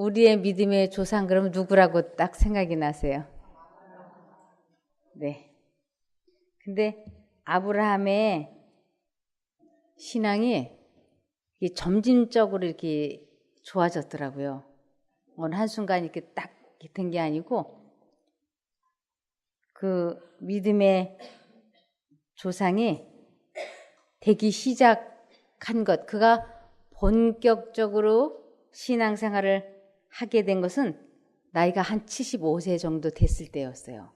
우리의 믿음의 조상 그럼 누구라고 딱 생각이 나세요? 네. 근데 아브라함의 신앙이 점진적으로 이렇게 좋아졌더라고요. 어느 한순간 이렇게 딱 된 게 아니고 그 믿음의 조상이 되기 시작한 것, 그가 본격적으로 신앙생활을 하게 된 것은 나이가 한 75세 정도 됐을 때였어요.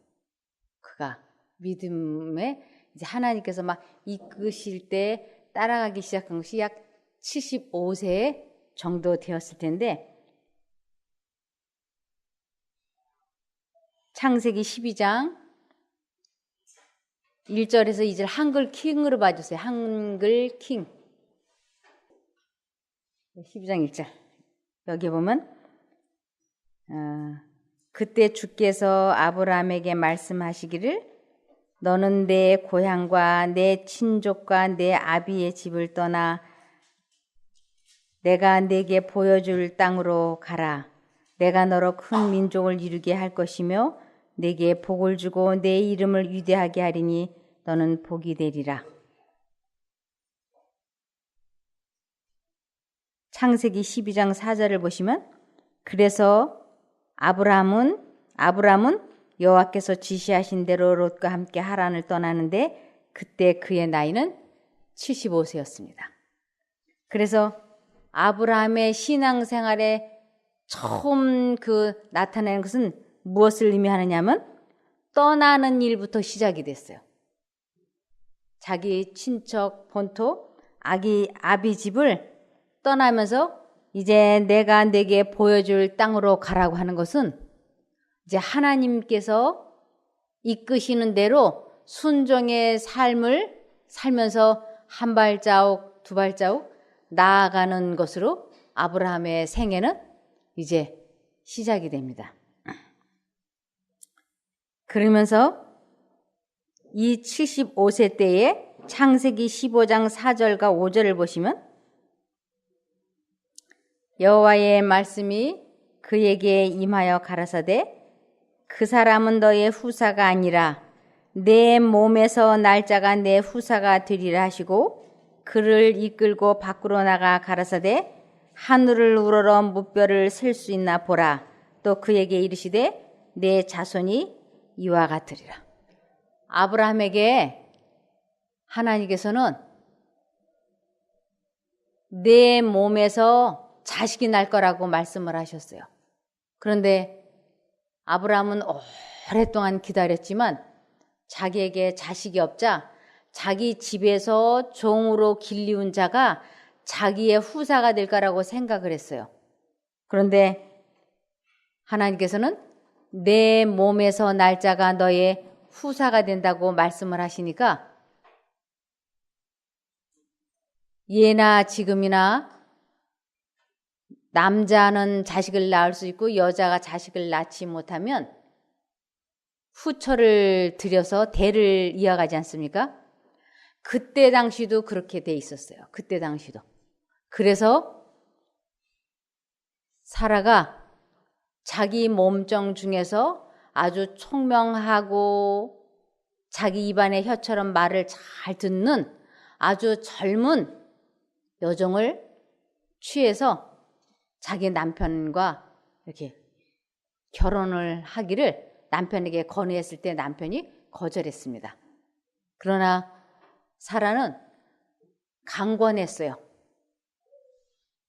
그가 믿음에 이제 하나님께서 막 이끄실 때 따라가기 시작한 것이 약 75세 정도 되었을 텐데, 창세기 12장 1절에서 2절 한글 킹으로 봐주세요. 한글 킹. 12장 1절. 여기 보면 그때 주께서 아브라함에게 말씀하시기를 너는 내 고향과 내 친족과 내 아비의 집을 떠나 내가 네게 보여줄 땅으로 가라. 내가 너로 큰 민족을 이루게 할 것이며 네게 복을 주고 내 이름을 위대하게 하리니 너는 복이 되리라. 창세기 12장 4절을 보시면 그래서 아브라함은 여호와께서 지시하신 대로 롯과 함께 하란을 떠나는데 그때 그의 나이는 75세였습니다. 그래서 아브라함의 신앙생활에 처음 나타내는 것은 무엇을 의미하느냐면 떠나는 일부터 시작이 됐어요. 자기 친척 본토 아비 집을 떠나면서 이제 내가 네게 보여줄 땅으로 가라고 하는 것은 이제 하나님께서 이끄시는 대로 순종의 삶을 살면서 한 발자국 두 발자국 나아가는 것으로 아브라함의 생애는 이제 시작이 됩니다. 그러면서 이 75세 때에 창세기 15장 4절과 5절을 보시면 여호와의 말씀이 그에게 임하여 가라사대 그 사람은 너의 후사가 아니라 내 몸에서 날짜가 내 후사가 되리라 하시고 그를 이끌고 밖으로 나가 가라사대 하늘을 우러러 무뼈를 셀 수 있나 보라. 또 그에게 이르시되 내 자손이 이와 같으리라. 아브라함에게 하나님께서는 내 몸에서 자식이 날 거라고 말씀을 하셨어요. 그런데 아브라함은 오랫동안 기다렸지만 자기에게 자식이 없자 자기 집에서 종으로 길리운 자가 자기의 후사가 될 거라고 생각을 했어요. 그런데 하나님께서는 내 몸에서 날짜가 너의 후사가 된다고 말씀을 하시니까 예나 지금이나 남자는 자식을 낳을 수 있고 여자가 자식을 낳지 못하면 후처를 들여서 대를 이어가지 않습니까? 그때 당시도 그렇게 돼 있었어요. 그때 당시도. 그래서 사라가 자기 몸종 중에서 아주 총명하고 자기 입안의 혀처럼 말을 잘 듣는 아주 젊은 여종을 취해서 자기 남편과 이렇게 결혼을 하기를 남편에게 건의했을 때 남편이 거절했습니다. 그러나 사라는 강권했어요.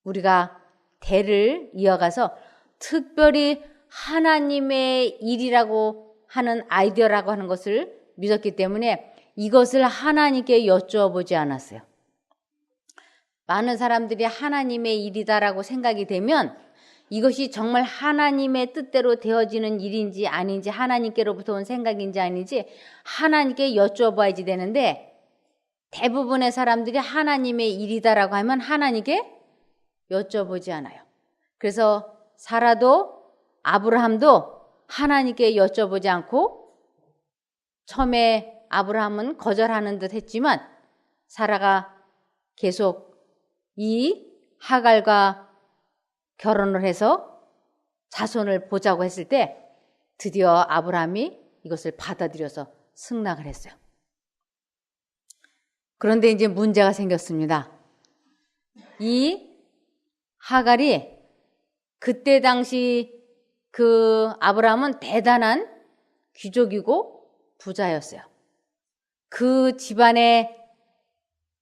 우리가 대를 이어가서 특별히 하나님의 일이라고 하는 아이디어라고 하는 것을 믿었기 때문에 이것을 하나님께 여쭈어보지 않았어요. 많은 사람들이 하나님의 일이다라고 생각이 되면 이것이 정말 하나님의 뜻대로 되어지는 일인지 아닌지 하나님께로부터 온 생각인지 아닌지 하나님께 여쭈어봐야지 되는데 대부분의 사람들이 하나님의 일이다라고 하면 하나님께 여쭤보지 않아요. 그래서 사라도 아브라함도 하나님께 여쭤보지 않고 처음에 아브라함은 거절하는 듯 했지만 사라가 계속 이 하갈과 결혼을 해서 자손을 보자고 했을 때 드디어 아브라함이 이것을 받아들여서 승낙을 했어요. 그런데 이제 문제가 생겼습니다. 이 하갈이 그때 당시 그 아브라함은 대단한 귀족이고 부자였어요. 그 집안의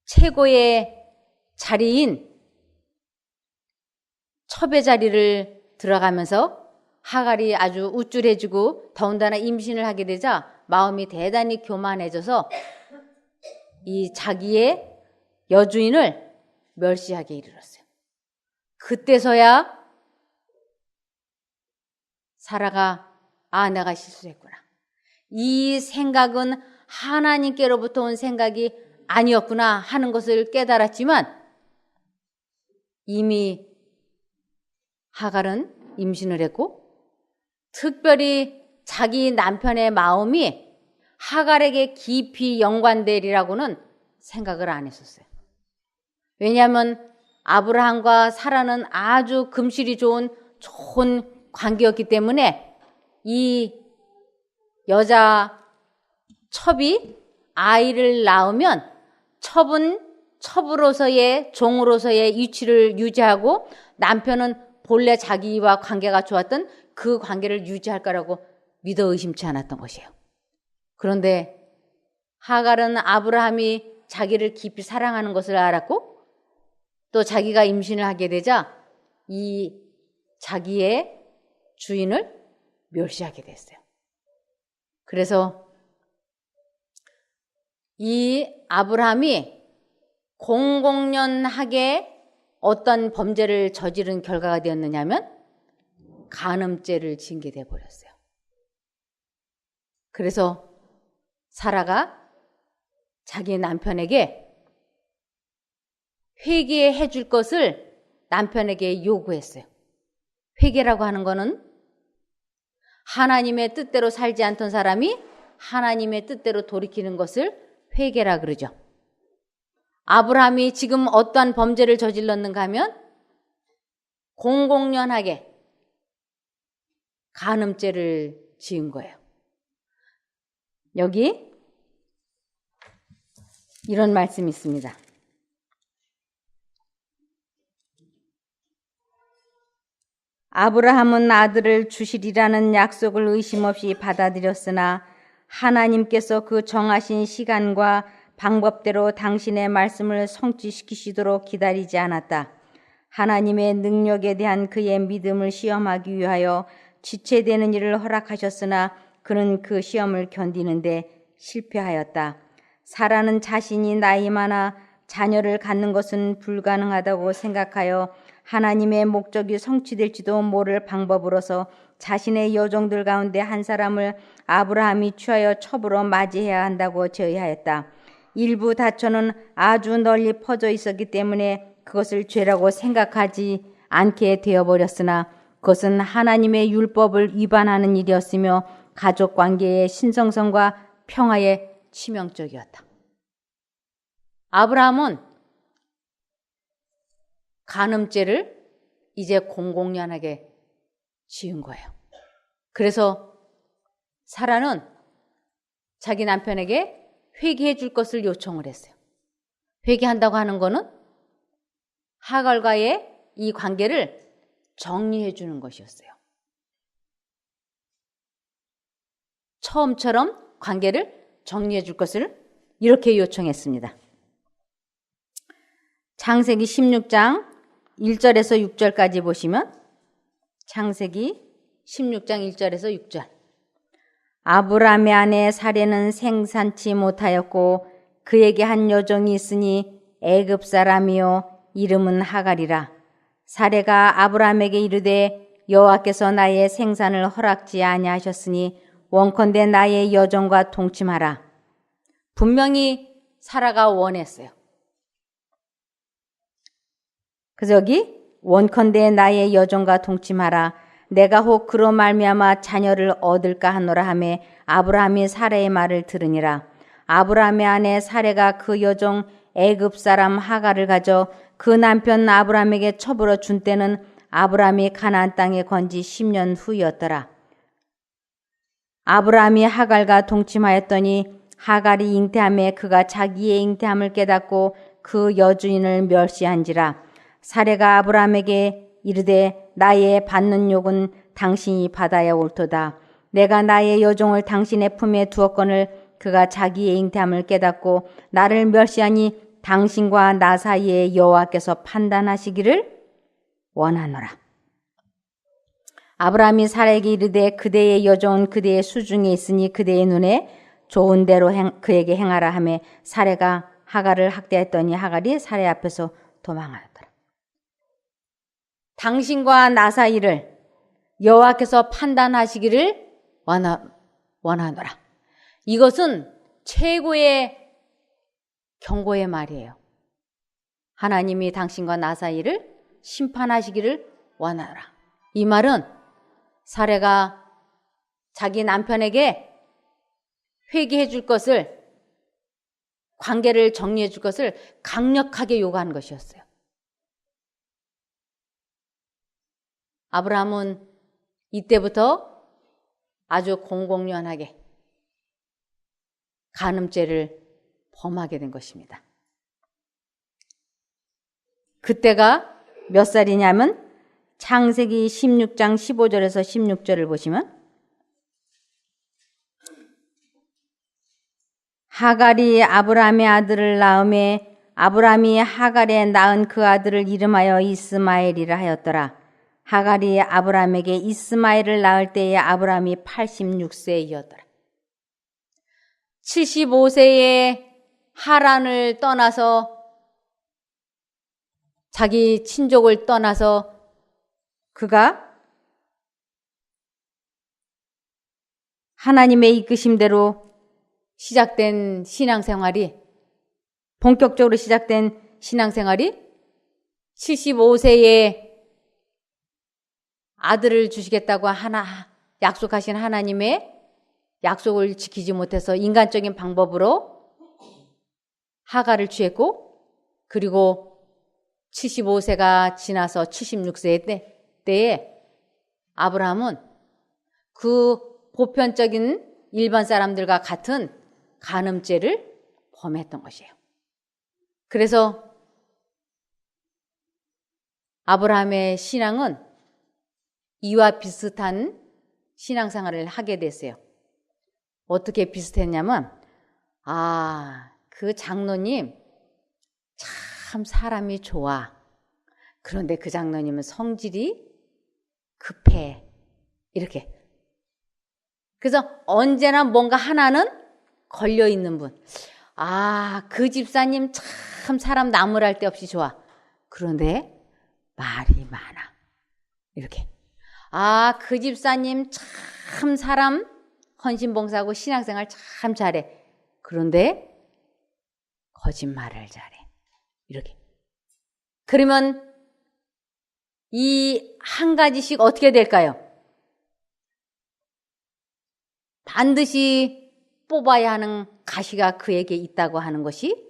최고의 자리인 첩의 자리를 들어가면서 하갈이 아주 우쭐해지고 더군다나 임신을 하게 되자 마음이 대단히 교만해져서 이 자기의 여주인을 멸시하게 이르렀어요. 그때서야 사라가 내가 실수했구나. 이 생각은 하나님께로부터 온 생각이 아니었구나 하는 것을 깨달았지만 이미 하갈은 임신을 했고 특별히 자기 남편의 마음이 하갈에게 깊이 연관되리라고는 생각을 안 했었어요. 왜냐하면 아브라함과 사라는 아주 금실이 좋은 관계였기 때문에 이 여자 첩이 아이를 낳으면 첩은 첩으로서의 종으로서의 위치를 유지하고 남편은 본래 자기와 관계가 좋았던 그 관계를 유지할 거라고 믿어 의심치 않았던 것이에요. 그런데 하갈은 아브라함이 자기를 깊이 사랑하는 것을 알았고 또 자기가 임신을 하게 되자 이 자기의 주인을 멸시하게 됐어요. 그래서 이 아브라함이 공공연하게 어떤 범죄를 저지른 결과가 되었느냐면 간음죄를 징계 돼 버렸어요. 그래서 사라가 자기 남편에게 회개해 줄 것을 남편에게 요구했어요. 회개라고 하는 거는 하나님의 뜻대로 살지 않던 사람이 하나님의 뜻대로 돌이키는 것을 회개라 그러죠. 아브라함이 지금 어떠한 범죄를 저질렀는가 하면 공공연하게 간음죄를 지은 거예요. 여기 이런 말씀이 있습니다. 아브라함은 아들을 주시리라는 약속을 의심 없이 받아들였으나 하나님께서 그 정하신 시간과 방법대로 당신의 말씀을 성취시키시도록 기다리지 않았다. 하나님의 능력에 대한 그의 믿음을 시험하기 위하여 지체되는 일을 허락하셨으나 그는 그 시험을 견디는데 실패하였다. 사라는 자신이 나이 많아 자녀를 갖는 것은 불가능하다고 생각하여 하나님의 목적이 성취될지도 모를 방법으로서 자신의 여종들 가운데 한 사람을 아브라함이 취하여 첩으로 맞이해야 한다고 제의하였다. 일부 다처는 아주 널리 퍼져 있었기 때문에 그것을 죄라고 생각하지 않게 되어버렸으나 그것은 하나님의 율법을 위반하는 일이었으며 가족관계의 신성성과 평화에 치명적이었다. 아브라함은 간음죄를 이제 공공연하게 지은 거예요. 그래서 사라는 자기 남편에게 회개해 줄 것을 요청을 했어요. 회개한다고 하는 거는 하갈과의 이 관계를 정리해 주는 것이었어요. 처음처럼 관계를 정리해 줄 것을 이렇게 요청했습니다. 창세기 16장 1절에서 6절까지 보시면 창세기 16장 1절에서 6절. 아브라함의 아내 사레는 생산치 못하였고 그에게 한 여종이 있으니 애굽 사람이요 이름은 하갈이라. 사레가 아브라함에게 이르되 여호와께서 나의 생산을 허락지 아니하셨으니 원컨대 나의 여종과 동침하라. 분명히 사라가 원했어요. 그래서 여기 원컨대 나의 여종과 동침하라. 내가 혹 그로 말미암아 자녀를 얻을까 하노라 하매 아브라함이 사레의 말을 들으니라. 아브라함의 아내 사레가 그 여종 애굽 사람 하갈을 가져 그 남편 아브라함에게 첩으로 준 때는 아브라함이 가나안 땅에 건지 10년 후였더라. 아브라함이 하갈과 동침하였더니 하갈이 잉태함에 그가 자기의 잉태함을 깨닫고 그 여주인을 멸시한지라. 사레가 아브라함에게 이르되 나의 받는 욕은 당신이 받아야 옳도다. 내가 나의 여종을 당신의 품에 두었거늘 그가 자기의 잉태함을 깨닫고 나를 멸시하니 당신과 나 사이에 여호와께서 판단하시기를 원하노라. 아브라함이 사라에게 이르되 그대의 여종은 그대의 수중에 있으니 그대의 눈에 좋은 대로 그에게 행하라 하며 사레가 하갈을 학대했더니 하갈이 사레 앞에서 도망하였더라. 당신과 나 사이를 여호와께서 판단하시기를 원하노라. 이것은 최고의 경고의 말이에요. 하나님이 당신과 나 사이를 심판하시기를 원하노라. 이 말은 사레가 자기 남편에게 회개해 줄 것을, 관계를 정리해 줄 것을 강력하게 요구한 것이었어요. 아브라함은 이때부터 아주 공공연하게 간음죄를 범하게 된 것입니다. 그때가 몇 살이냐면 창세기 16장 15절에서 16절을 보시면 하갈이 아브라함의 아들을 낳음에 아브라함이 하갈에 낳은 그 아들을 이름하여 이스마엘이라 하였더라. 하갈이 아브라함에게 이스마엘을 낳을 때에 아브라함이 86세이었더라. 75세에 하란을 떠나서 자기 친족을 떠나서 그가 하나님의 이끄심대로 시작된 신앙생활이, 본격적으로 시작된 신앙생활이 75세에 아들을 주시겠다고 약속하신 하나님의 약속을 지키지 못해서 인간적인 방법으로 하갈을 취했고, 그리고 75세가 지나서 76세 때에 아브라함은 그 보편적인 일반 사람들과 같은 간음죄를 범했던 것이에요. 그래서 아브라함의 신앙은 이와 비슷한 신앙생활을 하게 됐어요. 어떻게 비슷했냐면, 그 장로님 참 사람이 좋아. 그런데 그 장로님은 성질이 급해. 이렇게. 그래서 언제나 뭔가 하나는 걸려있는 분. 그 집사님 참 사람 나무랄 데 없이 좋아. 그런데 말이 많아. 이렇게. 그 집사님 참 사람 헌신봉사하고 신앙생활 참 잘해. 그런데 거짓말을 잘해. 이렇게. 그러면 이 한 가지씩 어떻게 될까요? 반드시 뽑아야 하는 가시가 그에게 있다고 하는 것이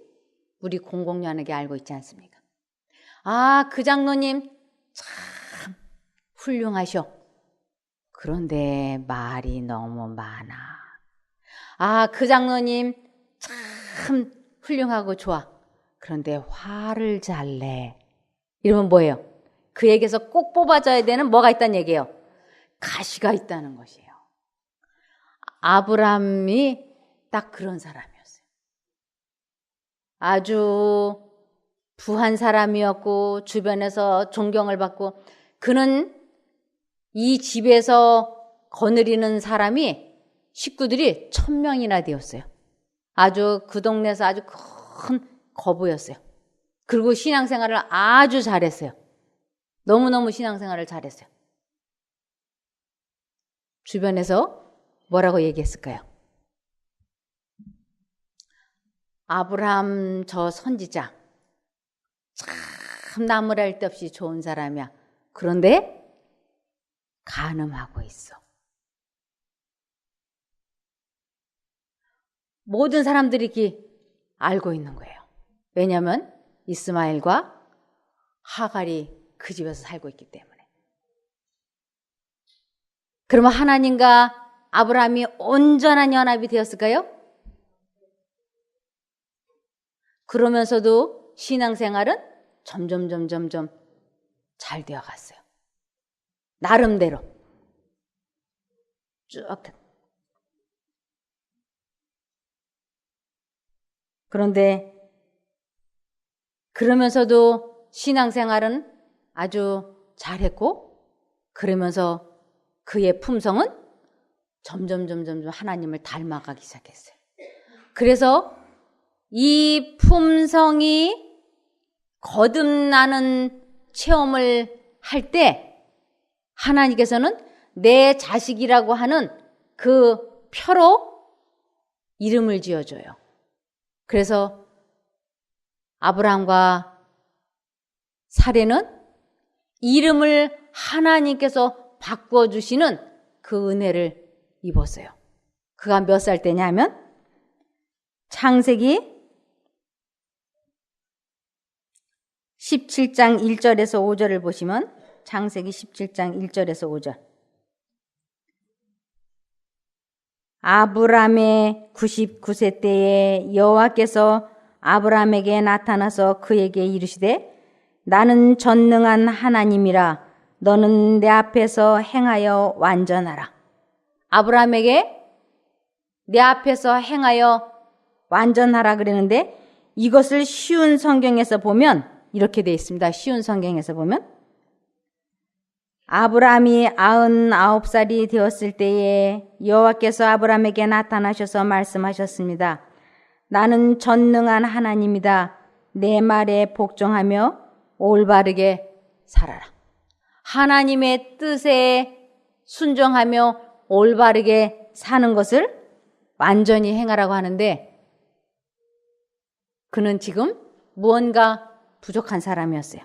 우리 공공연하게 알고 있지 않습니까? 그 장로님 참 훌륭하셔. 그런데 말이 너무 많아. 그 장로님 참 훌륭하고 좋아. 그런데 화를 잘 내. 이러면 뭐예요? 그에게서 꼭 뽑아줘야 되는 뭐가 있다는 얘기예요? 가시가 있다는 것이에요. 아브라함이 딱 그런 사람이었어요. 아주 부한 사람이었고 주변에서 존경을 받고, 그는 이 집에서 거느리는 사람이 식구들이 1000명이나 되었어요. 아주 그 동네에서 아주 큰 거부였어요. 그리고 신앙생활을 아주 잘했어요. 너무너무 신앙생활을 잘했어요. 주변에서 뭐라고 얘기했을까요? 아브라함 저 선지자 참 나무랄 데 없이 좋은 사람이야. 그런데 간음하고 있어. 모든 사람들이 이렇게 알고 있는 거예요. 왜냐하면 이스마엘과 하갈이 그 집에서 살고 있기 때문에. 그러면 하나님과 아브라함이 온전한 연합이 되었을까요? 그러면서도 신앙생활은 점점 잘 되어갔어요. 나름대로 쭉. 그런데 그러면서도 신앙생활은 아주 잘했고, 그러면서 그의 품성은 점점 하나님을 닮아가기 시작했어요. 그래서 이 품성이 거듭나는 체험을 할 때 하나님께서는 내 자식이라고 하는 그 표로 이름을 지어줘요. 그래서 아브라함과 사레는 이름을 하나님께서 바꿔주시는 그 은혜를 입었어요. 그가 몇 살 때냐면 창세기 17장 1절에서 5절을 보시면, 창세기 17장 1절에서 5절. 아브람의 99세 때에 여호와께서 아브람에게 나타나서 그에게 이르시되 나는 전능한 하나님이라 너는 내 앞에서 행하여 완전하라. 아브람에게 내 앞에서 행하여 완전하라 그러는데, 이것을 쉬운 성경에서 보면 이렇게 되어 있습니다. 쉬운 성경에서 보면 아브람이 99살이 되었을 때에 여호와께서 아브람에게 나타나셔서 말씀하셨습니다. 나는 전능한 하나님이다. 내 말에 복종하며 올바르게 살아라. 하나님의 뜻에 순종하며 올바르게 사는 것을 완전히 행하라고 하는데, 그는 지금 무언가 부족한 사람이었어요.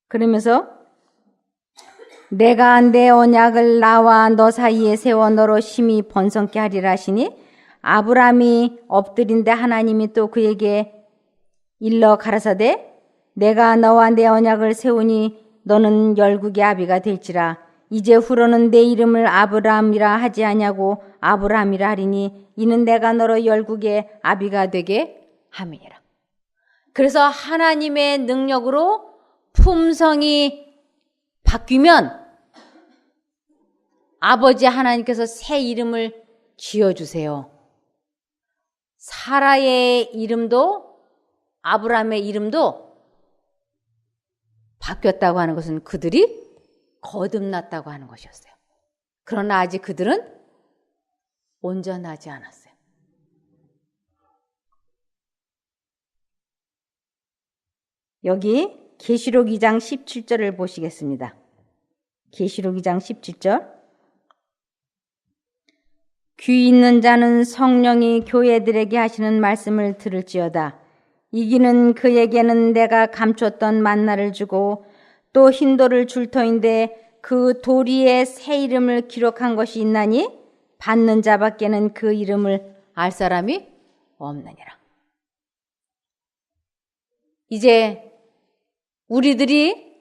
그러면서 내가 내 언약을 나와 너 사이에 세워 너로 심히 번성케 하리라 하시니, 아브람이 엎드린데 하나님이 또 그에게 일러 가라사대 내가 너와 내 언약을 세우니 너는 열국의 아비가 될지라. 이제 후로는 내 이름을 아브람이라 하지 아니하고 아브람이라 하리니 이는 내가 너로 열국의 아비가 되게 함이니라. 그래서 하나님의 능력으로 품성이 바뀌면 아버지 하나님께서 새 이름을 지어주세요. 사라의 이름도 아브람의 이름도 바뀌었다고 하는 것은 그들이 거듭났다고 하는 것이었어요. 그러나 아직 그들은 온전하지 않았어요. 여기 계시록 2장 17절을 보시겠습니다. 계시록 2장 17절. 귀 있는 자는 성령이 교회들에게 하시는 말씀을 들을지어다. 이기는 그에게는 내가 감췄던 만나를 주고 또 흰돌을 줄 터인데 그 도리에 새 이름을 기록한 것이 있나니 받는 자밖에는 그 이름을 알 사람이 없느니라. 이제 우리들이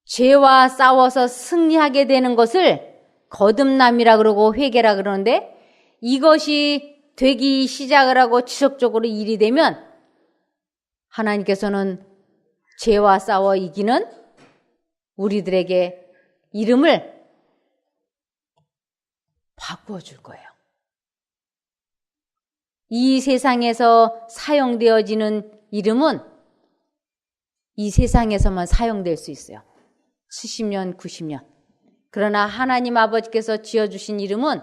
죄와 싸워서 승리하게 되는 것을 거듭남이라 그러고 회개라 그러는데, 이것이 되기 시작을 하고 지속적으로 일이 되면 하나님께서는 죄와 싸워 이기는 우리들에게 이름을 바꾸어 줄 거예요. 이 세상에서 사용되어지는 이름은 이 세상에서만 사용될 수 있어요. 70년, 90년. 그러나 하나님 아버지께서 지어주신 이름은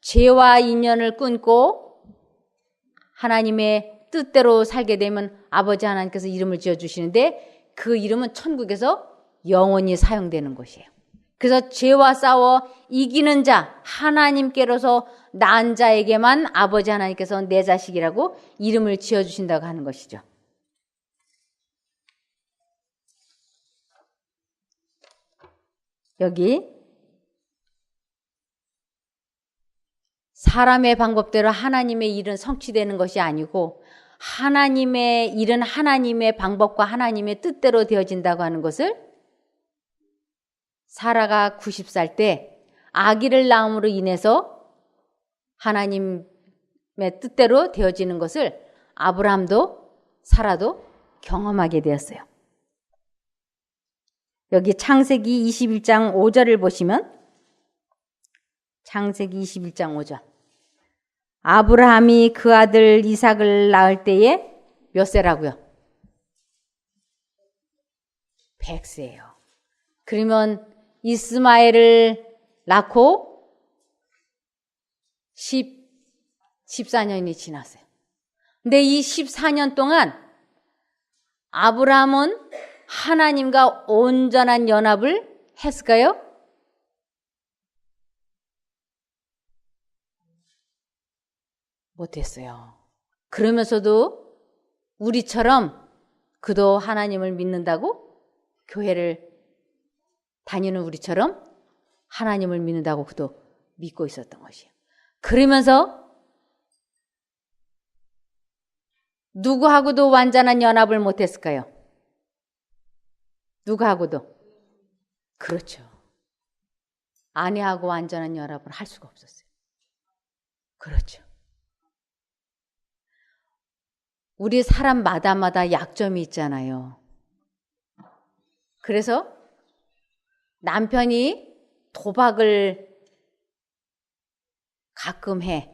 죄와 인연을 끊고 하나님의 뜻대로 살게 되면 아버지 하나님께서 이름을 지어주시는데, 그 이름은 천국에서 영원히 사용되는 것이에요. 그래서 죄와 싸워 이기는 자, 하나님께로서 난 자에게만 아버지 하나님께서 내 자식이라고 이름을 지어주신다고 하는 것이죠. 여기 사람의 방법대로 하나님의 일은 성취되는 것이 아니고 하나님의 일은 하나님의 방법과 하나님의 뜻대로 되어진다고 하는 것을 사라가 90살 때 아기를 낳음으로 인해서 하나님의 뜻대로 되어지는 것을 아브라함도 사라도 경험하게 되었어요. 여기 창세기 21장 5절을 보시면 창세기 21장 5절. 아브라함이 그 아들 이삭을 낳을 때에 몇 세라고요? 100세예요. 그러면 이스마엘을 낳고 14년이 지났어요. 근데 이 14년 동안 아브라함은 하나님과 온전한 연합을 했을까요? 못했어요. 그러면서도 우리처럼 그도 하나님을 믿는다고, 교회를 다니는 우리처럼 하나님을 믿는다고 그도 믿고 있었던 것이에요. 그러면서 누구하고도 완전한 연합을 못했을까요? 누구하고도? 그렇죠. 아내하고 완전한 연합을 할 수가 없었어요. 그렇죠. 우리 사람마다 약점이 있잖아요. 그래서 남편이 도박을 가끔 해.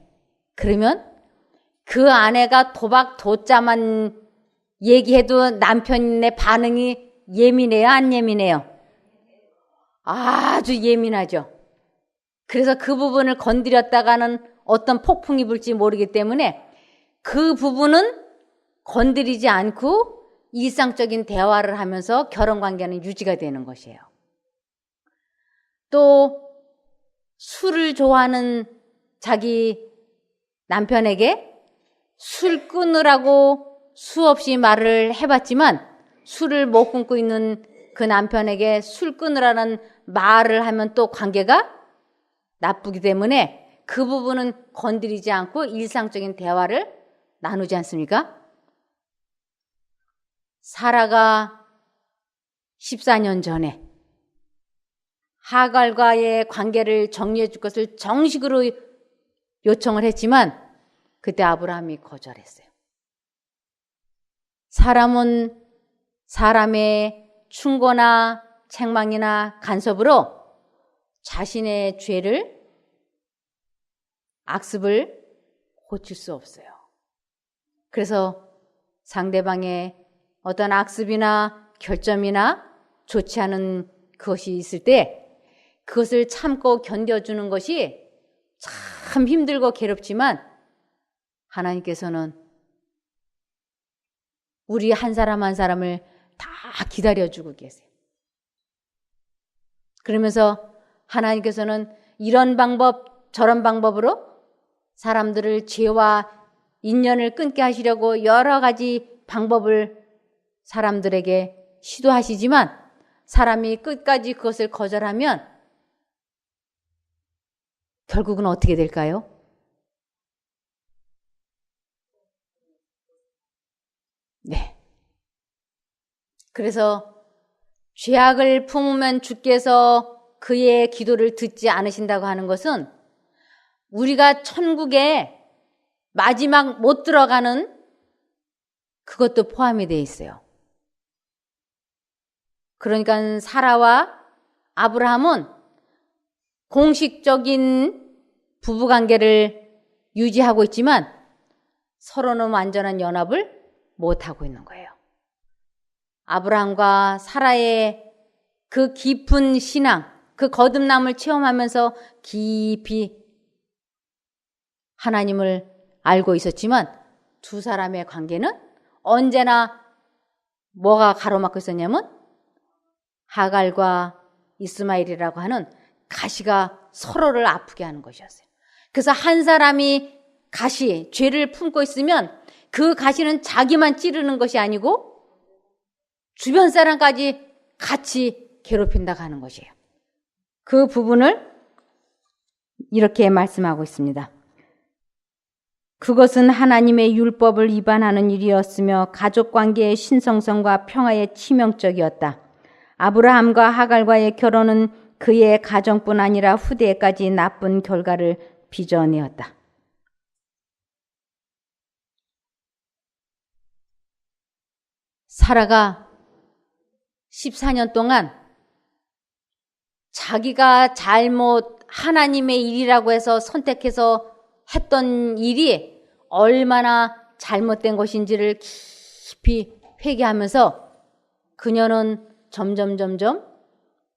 그러면 그 아내가 도박 도자만 얘기해도 남편의 반응이 예민해요? 안 예민해요? 아주 예민하죠. 그래서 그 부분을 건드렸다가는 어떤 폭풍이 불지 모르기 때문에 그 부분은 건드리지 않고 일상적인 대화를 하면서 결혼관계는 유지가 되는 것이에요. 또 술을 좋아하는 자기 남편에게 술 끊으라고 수없이 말을 해봤지만 술을 못 끊고 있는 그 남편에게 술 끊으라는 말을 하면 또 관계가 나쁘기 때문에 그 부분은 건드리지 않고 일상적인 대화를 나누지 않습니까? 사라가 14년 전에 하갈과의 관계를 정리해 줄 것을 정식으로 요청을 했지만 그때 아브라함이 거절했어요. 사람은 사람의 충고나 책망이나 간섭으로 자신의 죄를, 악습을 고칠 수 없어요. 그래서 상대방의 어떤 악습이나 결점이나 좋지 않은 그것이 있을 때 그것을 참고 견뎌주는 것이 참 힘들고 괴롭지만 하나님께서는 우리 한 사람 한 사람을 다 기다려주고 계세요. 그러면서 하나님께서는 이런 방법 저런 방법으로 사람들을 죄와 인연을 끊게 하시려고 여러 가지 방법을 사람들에게 시도하시지만 사람이 끝까지 그것을 거절하면 결국은 어떻게 될까요? 네. 그래서 죄악을 품으면 주께서 그의 기도를 듣지 않으신다고 하는 것은 우리가 천국에 마지막 못 들어가는 그것도 포함이 되어 있어요. 그러니까 사라와 아브라함은 공식적인 부부관계를 유지하고 있지만 서로는 완전한 연합을 못하고 있는 거예요. 아브라함과 사라의 그 깊은 신앙, 그 거듭남을 체험하면서 깊이 하나님을 알고 있었지만 두 사람의 관계는 언제나 뭐가 가로막고 있었냐면 하갈과 이스마엘이라고 하는 가시가 서로를 아프게 하는 것이었어요. 그래서 한 사람이 가시, 죄를 품고 있으면 그 가시는 자기만 찌르는 것이 아니고 주변 사람까지 같이 괴롭힌다고 하는 것이에요. 그 부분을 이렇게 말씀하고 있습니다. 그것은 하나님의 율법을 위반하는 일이었으며 가족관계의 신성성과 평화에 치명적이었다. 아브라함과 하갈과의 결혼은 그의 가정뿐 아니라 후대에까지 나쁜 결과를 빚어내었다. 사라가 14년 동안 자기가 잘못 하나님의 일이라고 해서 선택해서 했던 일이 얼마나 잘못된 것인지를 깊이 회개하면서 그녀는 점점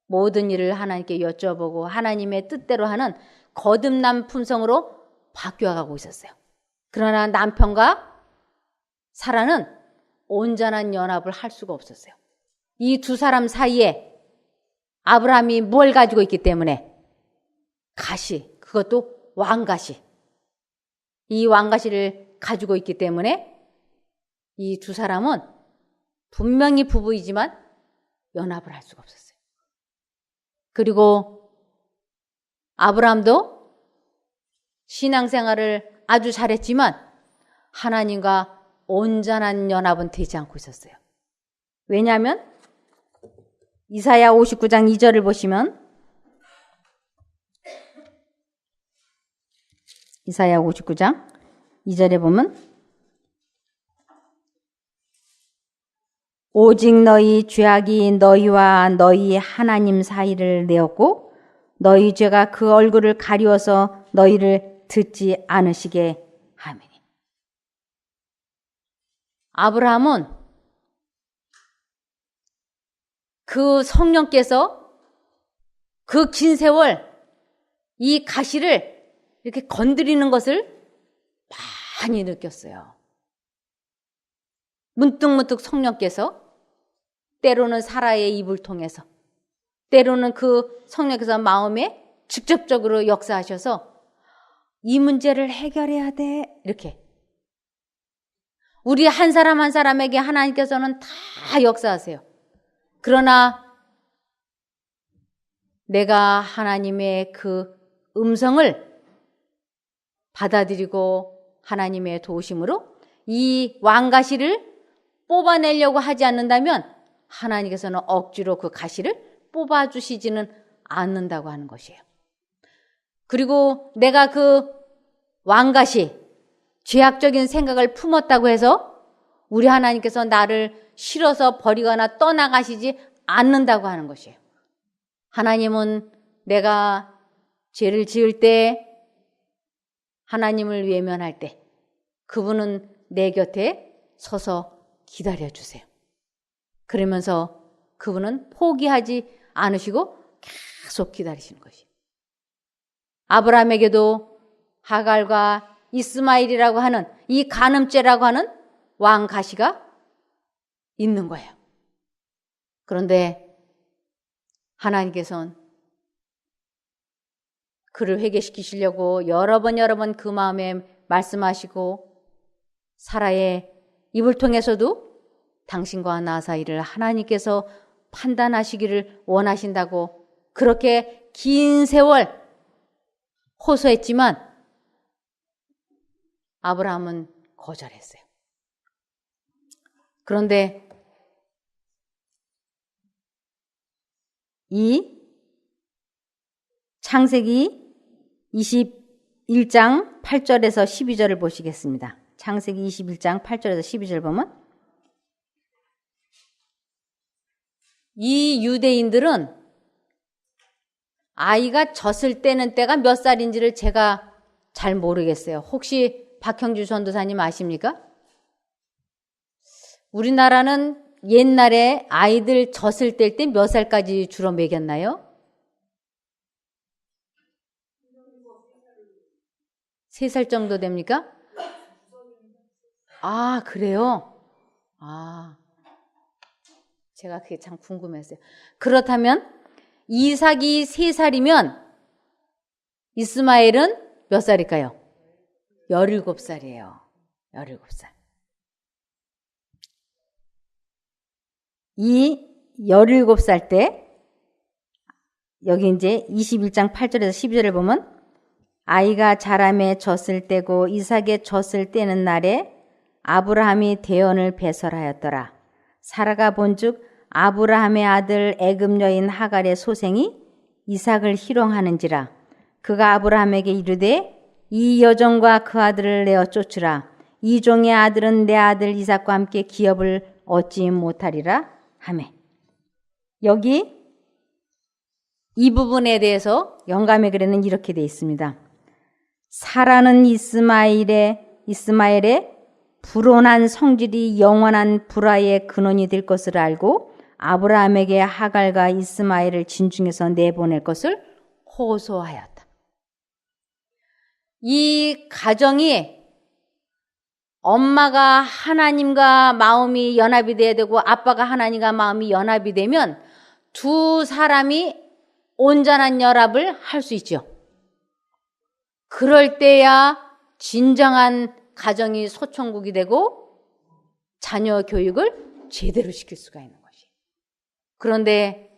모든 일을 하나님께 여쭤보고 하나님의 뜻대로 하는 거듭난 품성으로 바뀌어가고 있었어요. 그러나 남편과 사라는 온전한 연합을 할 수가 없었어요. 이 두 사람 사이에 아브라함이 뭘 가지고 있기 때문에 가시, 그것도 왕가시. 이 왕가시를 가지고 있기 때문에 이 두 사람은 분명히 부부이지만 연합을 할 수가 없었어요. 그리고 아브라함도 신앙생활을 아주 잘했지만 하나님과 온전한 연합은 되지 않고 있었어요. 왜냐하면 이사야 59장 2절을 보시면 이사야 59장 2절에 보면 오직 너희 죄악이 너희와 너희 하나님 사이를 내었고 너희 죄가 그 얼굴을 가리워서 너희를 듣지 않으시게 하미니. 아브라함은 그 성령께서 그 긴 세월 이 가시를 이렇게 건드리는 것을 많이 느꼈어요. 문득문득 성령께서 때로는 사라의 입을 통해서 때로는 그 성령께서 마음에 직접적으로 역사하셔서 이 문제를 해결해야 돼 이렇게 우리 한 사람 한 사람에게 하나님께서는 다 역사하세요. 그러나 내가 하나님의 그 음성을 받아들이고 하나님의 도우심으로 이 왕가시를 뽑아내려고 하지 않는다면 하나님께서는 억지로 그 가시를 뽑아주시지는 않는다고 하는 것이에요. 그리고 내가 그 왕가시, 죄악적인 생각을 품었다고 해서 우리 하나님께서 나를 싫어서 버리거나 떠나가시지 않는다고 하는 것이에요. 하나님은 내가 죄를 지을 때 하나님을 외면할 때 그분은 내 곁에 서서 기다려주세요. 그러면서 그분은 포기하지 않으시고 계속 기다리시는 것이에요. 아브라함에게도 하갈과 이스마엘이라고 하는 이 간음죄라고 하는 왕가시가 있는 거예요. 그런데 하나님께서는 그를 회개시키시려고 여러 번 그 마음에 말씀하시고 사라의 입을 통해서도 당신과 나 사이를 하나님께서 판단하시기를 원하신다고 그렇게 긴 세월 호소했지만 아브라함은 거절했어요. 그런데 이 창세기 21장 8절에서 12절을 보시겠습니다. 창세기 21장 8절에서 12절 보면 이 유대인들은 아이가 젖을 떼는 때가 몇 살인지를 제가 잘 모르겠어요. 혹시 박형주 전도사님 아십니까? 우리나라는 옛날에 아이들 젖을 뗄 때 몇 살까지 주로 먹였나요? 3살 정도 됩니까? 아, 그래요? 아, 제가 그게 참 궁금했어요. 그렇다면 이삭이 3살이면 이스마엘은 몇 살일까요? 17살이에요. 17살. 이 17살 때 여기 이제 21장 8절에서 12절을 보면 아이가 자라매 젖을 떼고 이삭의 젖을 떼는 날에 아브라함이 대언을 배설하였더라. 사라가 본즉 아브라함의 아들 애굽 여인 하갈의 소생이 이삭을 희롱하는지라. 그가 아브라함에게 이르되 이 여종과 그 아들을 내어 쫓으라. 이 종의 아들은 내 아들 이삭과 함께 기업을 얻지 못하리라 하매. 여기 이 부분에 대해서 영감의 글에는 이렇게 되어 있습니다. 사라는 이스마엘의 불온한 성질이 영원한 불화의 근원이 될 것을 알고 아브라함에게 하갈과 이스마엘을 진중에서 내보낼 것을 호소하였다. 이 가정이 엄마가 하나님과 마음이 연합이 돼야 되고 아빠가 하나님과 마음이 연합이 되면 두 사람이 온전한 연합을 할 수 있죠. 그럴 때야 진정한 가정이 소천국이 되고 자녀 교육을 제대로 시킬 수가 있는 것이. 그런데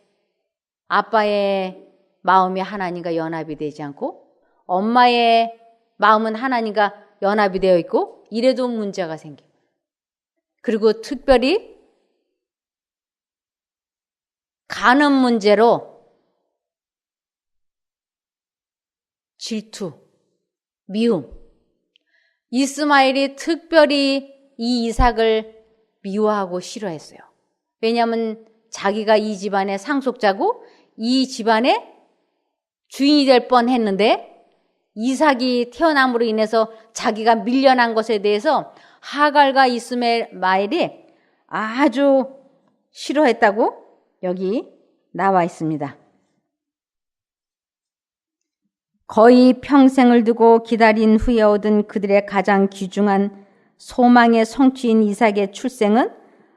아빠의 마음이 하나님과 연합이 되지 않고 엄마의 마음은 하나님과 연합이 되어 있고 이래도 문제가 생겨요. 그리고 특별히 가는 문제로 질투, 미움. 이스마엘이 특별히 이 이삭을 미워하고 싫어했어요. 왜냐하면 자기가 이 집안의 상속자고 이 집안의 주인이 될 뻔했는데 이삭이 태어남으로 인해서 자기가 밀려난 것에 대해서 하갈과 이스마엘이 아주 싫어했다고 여기 나와 있습니다. 거의 평생을 두고 기다린 후에 얻은 그들의 가장 귀중한 소망의 성취인 이삭의 출생은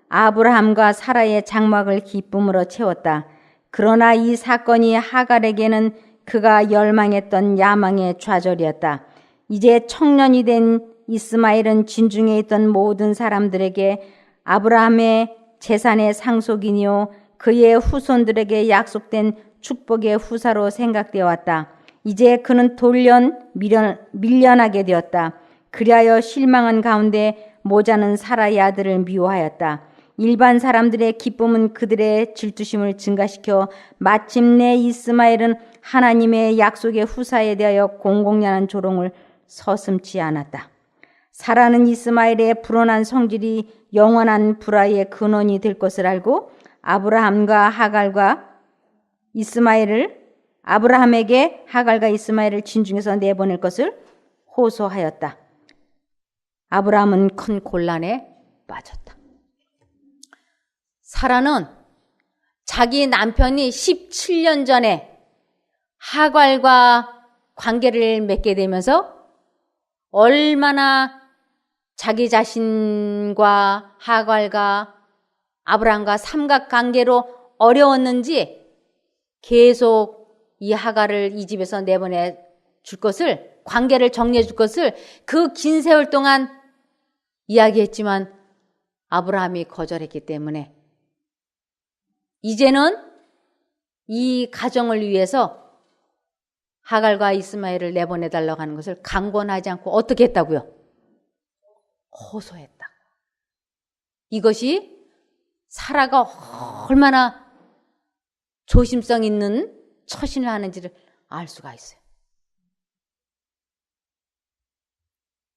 아브라함과 사라의 장막을 기쁨으로 채웠다. 그러나 이 사건이 하갈에게는 그가 열망했던 야망의 좌절이었다. 이제 청년이 된 이스마엘은 진중에 있던 모든 사람들에게 아브라함의 재산의 상속인이요 그의 후손들에게 약속된 축복의 후사로 생각되어 왔다. 이제 그는 밀려나게 되었다. 그리하여 실망한 가운데 모자는 사라의 아들을 미워하였다. 일반 사람들의 기쁨은 그들의 질투심을 증가시켜 마침내 이스마엘은 하나님의 약속의 후사에 대하여 공공연한 조롱을 서슴지 않았다. 사라는 이스마엘의 불온한 성질이 영원한 불화의 근원이 될 것을 알고 아브라함에게 하갈과 이스마엘을 진중에서 내보낼 것을 호소하였다. 아브라함은 큰 곤란에 빠졌다. 사라는 자기 남편이 17년 전에 하갈과 관계를 맺게 되면서 얼마나 자기 자신과 하갈과 아브라함과 삼각관계로 어려웠는지 계속 이 하갈을 이 집에서 내보내 줄 것을, 관계를 정리해 줄 것을 그 긴 세월 동안 이야기했지만 아브라함이 거절했기 때문에 이제는 이 가정을 위해서 하갈과 이스마엘을 내보내달라고 하는 것을 강권하지 않고 어떻게 했다고요? 호소했다. 이것이 사라가 얼마나 조심성 있는 처신을 하는지를 알 수가 있어요.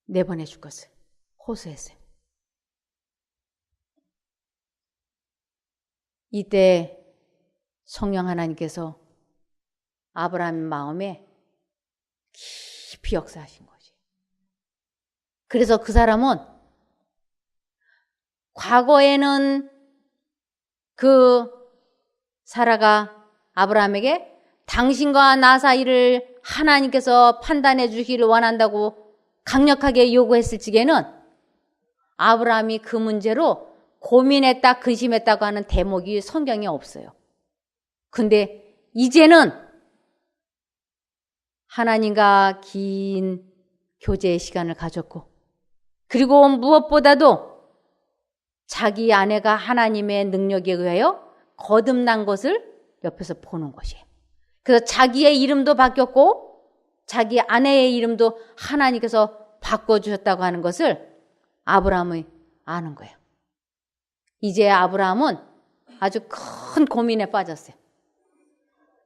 내보내줄 것을 호소했어요. 이때 성령 하나님께서 아브라함의 마음에 깊이 역사하신 거지. 그래서 그 사람은 과거에는 그 사라가 아브라함에게 당신과 나 사이를 하나님께서 판단해 주기를 원한다고 강력하게 요구했을 적에는 아브라함이 그 문제로 고민했다, 근심했다고 하는 대목이 성경에 없어요. 근데 이제는 하나님과 긴 교제의 시간을 가졌고, 그리고 무엇보다도 자기 아내가 하나님의 능력에 의하여 거듭난 것을 옆에서 보는 것이에요. 그래서 자기의 이름도 바뀌었고 자기 아내의 이름도 하나님께서 바꿔주셨다고 하는 것을 아브라함이 아는 거예요. 이제 아브라함은 아주 큰 고민에 빠졌어요.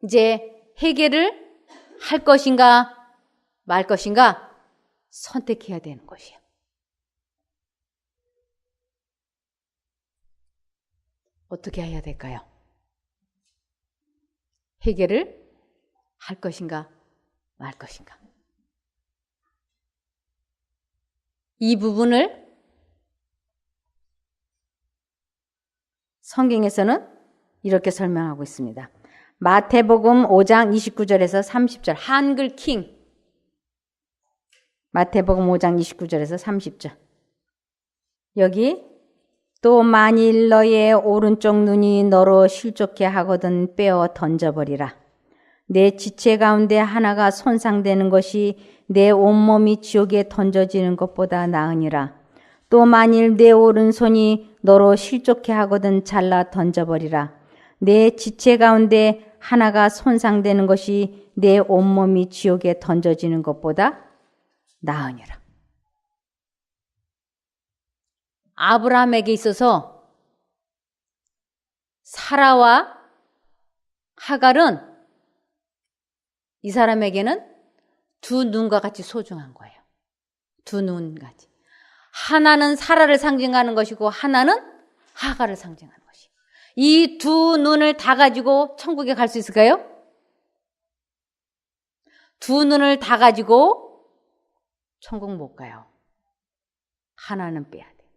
이제 회개를 할 것인가 말 것인가 선택해야 되는 것이에요. 어떻게 해야 될까요? 회개를 할 것인가 말 것인가. 이 부분을 성경에서는 이렇게 설명하고 있습니다. 마태복음 5장 29절에서 30절 한글 킹. 마태복음 5장 29절에서 30절. 여기 또 만일 너의 오른쪽 눈이 너로 실족해 하거든 빼어 던져버리라. 내 지체 가운데 하나가 손상되는 것이 내 온몸이 지옥에 던져지는 것보다 나으니라. 또 만일 내 오른손이 너로 실족해 하거든 잘라 던져버리라. 내 지체 가운데 하나가 손상되는 것이 내 온몸이 지옥에 던져지는 것보다 나으니라. 아브라함에게 있어서 사라와 하갈은 이 사람에게는 두 눈과 같이 소중한 거예요. 두 눈같이. 하나는 사라를 상징하는 것이고 하나는 하갈을 상징하는 것이에요. 이 두 눈을 다 가지고 천국에 갈 수 있을까요? 두 눈을 다 가지고 천국 못 가요. 하나는 빼야 돼요.